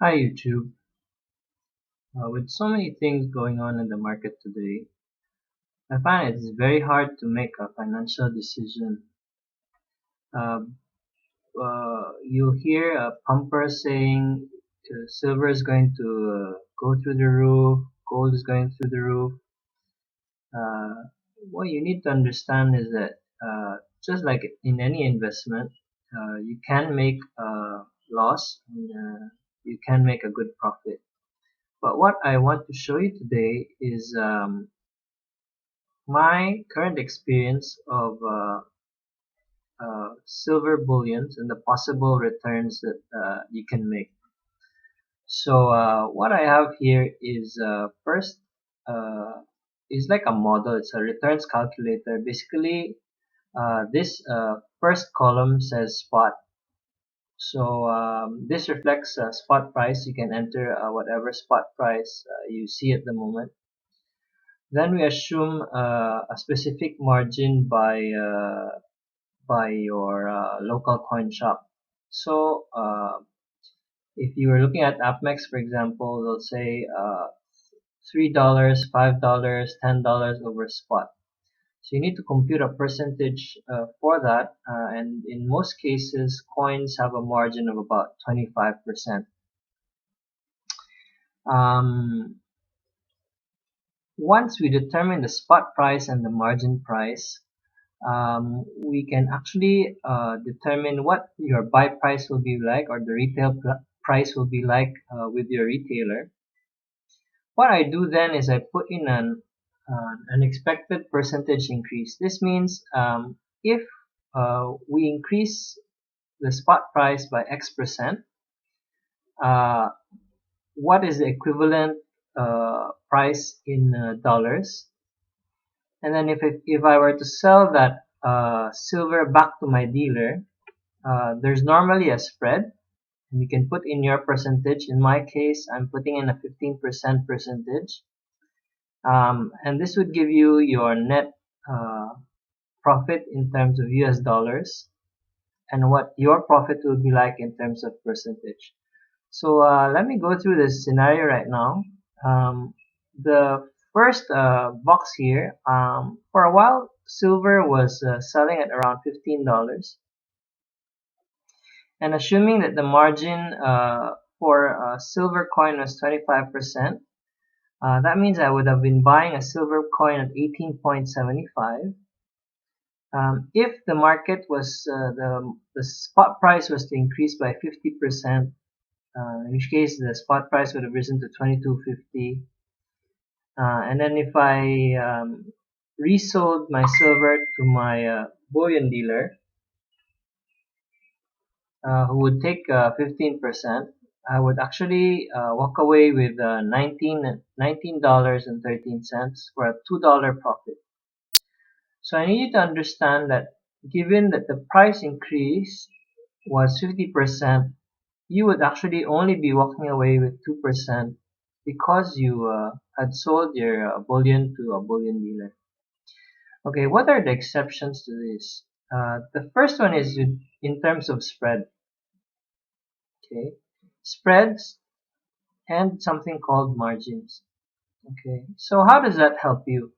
Hi YouTube. With so many things going on in the market today, I find it's very hard to make a financial decision. Uh, you hear a pumper saying silver is going to go through the roof, gold is going through the roof. Uh, what you need to understand is that just like in any investment, you can make a loss and you can make a good profit. But what I want to show you today is my current experience of silver bullions and the possible returns that you can make. So what I have here is first is like a model. It's a returns calculator. Basically, this first column says spot. So this reflects spot price. You can enter whatever spot price you see at the moment. Then we assume a specific margin by your local coin shop. So if you were looking at Appmex, for example, they'll say $3, $5, $10 over spot. So you need to compute a percentage for that, and in most cases, coins have a margin of about 25%. Um, Once we determine the spot price and the margin price, we can actually determine what your buy price will be like or the price will be like with your retailer. What I do then is I put in an expected percentage increase. This means if we increase the spot price by X percent, uh, what is the equivalent price in dollars? And then if I were to sell that silver back to my dealer, there's normally a spread, and you can put in your percentage. In my case, I'm putting in a 15% percentage, and this would give you your net uh, profit in terms of US dollars and what your profit will be like in terms of percentage. So let me go through this scenario right now. The first box here, for a while, silver was selling at around $15. And assuming that the margin for a silver coin was 25%, that means I would have been buying a silver coin at 18.75. If the market was the spot price was to increase by 50%, in which case the spot price would have risen to 22.50. And then if I resold my silver to my bullion dealer, who would take 15%, I would actually walk away with $19 and 13 cents for a $2 profit. So I need you to understand that given that the price increase was 50%, you would actually only be walking away with 2% because you had sold your bullion to a bullion dealer. Okay, what are the exceptions to this? The first one is in terms of spread. Okay, spreads and something called margins. Okay, so how does that help you?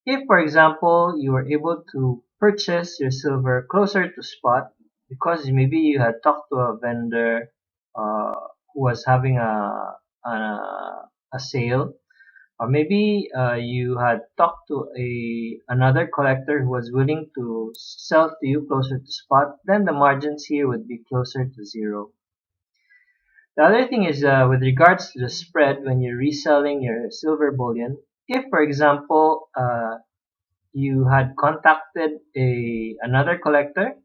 If, for example, you were able to purchase your silver closer to spot because maybe you had talked to a vendor uh, who was having a sale, or maybe you had talked to another collector who was willing to sell to you closer to spot, then the margins here would be closer to zero. The other thing is with regards to the spread when you're reselling your silver bullion. If, for example, you had contacted another collector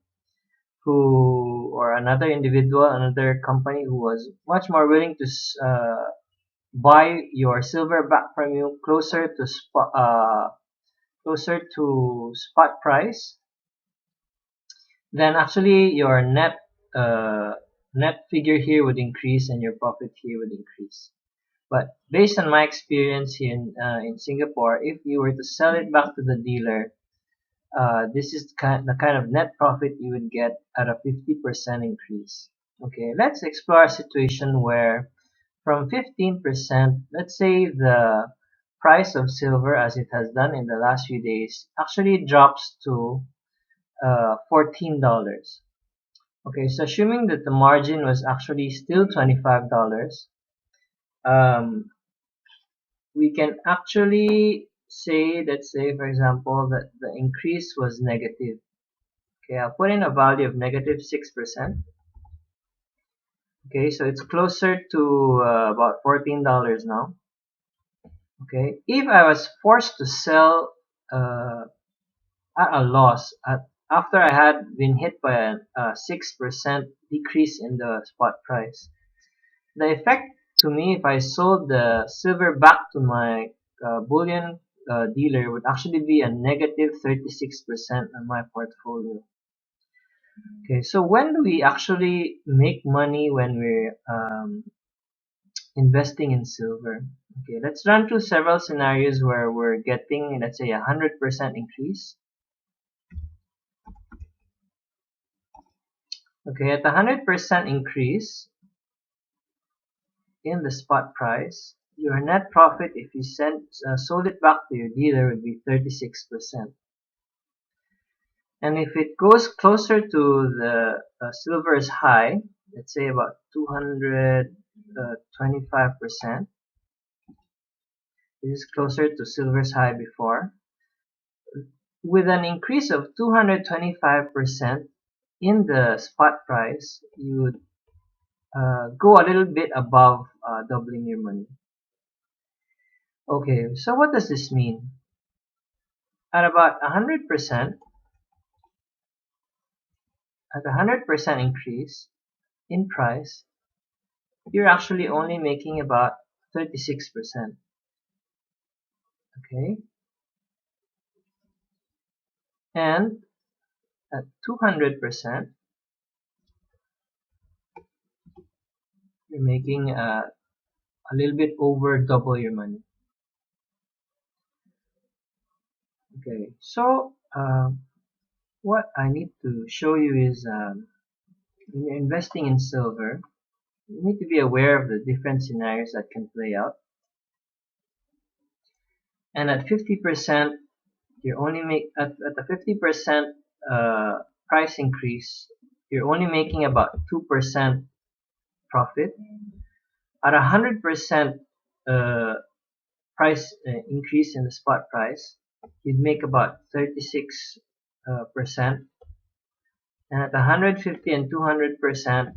who or another individual, another company who was much more willing to buy your silver back from you closer to spot price, then actually your uh, net figure here would increase and your profit here would increase. But based on my experience here in Singapore, if you were to sell it back to the dealer, this is the kind of net profit you would get at a 50% increase. Okay, let's explore a situation where from 15%, let's say the price of silver as it has done in the last few days actually drops to $14. Okay, so assuming that the margin was actually still $25, um, we can actually say, let's say for example, that the increase was negative. Okay, I'll put in a value of negative 6%. Okay, so it's closer to about $14 now. Okay, if I was forced to sell at a loss after I had been hit by a 6% decrease in the spot price, the effect to me if I sold the silver back to my bullion dealer would actually be a negative 36% on my portfolio. Okay, so when do we actually make money when we're investing in silver? Okay, let's run through several scenarios where we're getting, let's say, 100% increase. Okay, at 100% increase in the spot price, your net profit if you sold it back to your dealer would be 36%. And if it goes closer to the silver's high, let's say about 225%, this is closer to silver's high before, with an increase of 225% in the spot price, you would go a little bit above doubling your money. Okay, so what does this mean? At about 100%, at 100% increase in price, you're actually only making about 36%. Okay, and at 200%, you're making a little bit over double your money. Okay, so what I need to show you is when you're investing in silver, you need to be aware of the different scenarios that can play out. And at 50%, you only make at the 50% price increase, you're only making about 2% profit. At 100% price increase in the spot price, you'd make about 36%. And at 150 and 200%,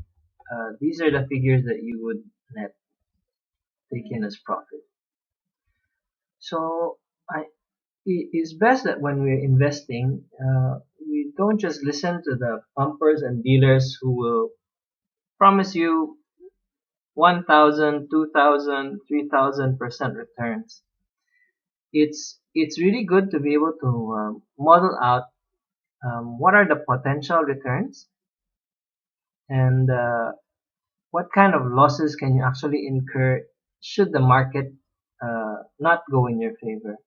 these are the figures that you would net take in as profit. So it's best that when we're investing, we don't just listen to the pumpers and dealers who will promise you 1,000, 2,000, 3,000% returns. It's really good to be able to model out what are the potential returns and what kind of losses can you actually incur should the market not go in your favor.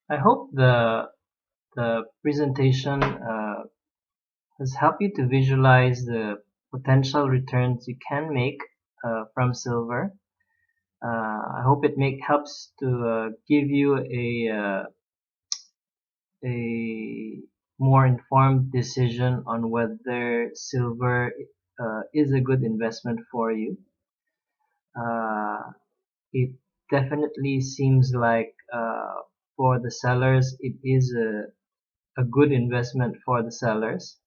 I hope the presentation has helped you to visualize the potential returns you can make from silver. I hope it helps to give you a more informed decision on whether silver is a good investment for you. It definitely seems like for the sellers it is a good investment for the sellers.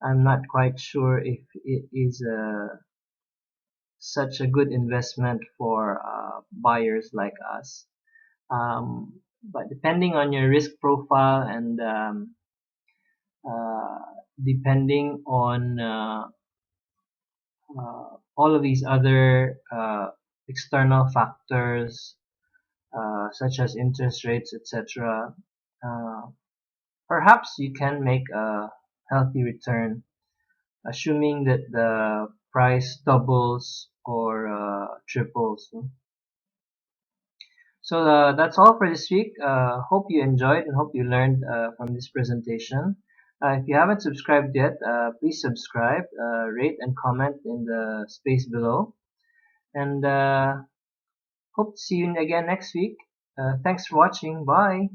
I'm not quite sure if it is such a good investment for buyers like us. But depending on your risk profile and uh, depending on all of these other external factors such as interest rates, etc., uh, perhaps you can make a healthy return, assuming that the price doubles or triples. So that's all for this week. Hope you enjoyed and hope you learned from this presentation. If you haven't subscribed yet, please subscribe, rate and comment in the space below. And hope to see you again next week. Thanks for watching. Bye.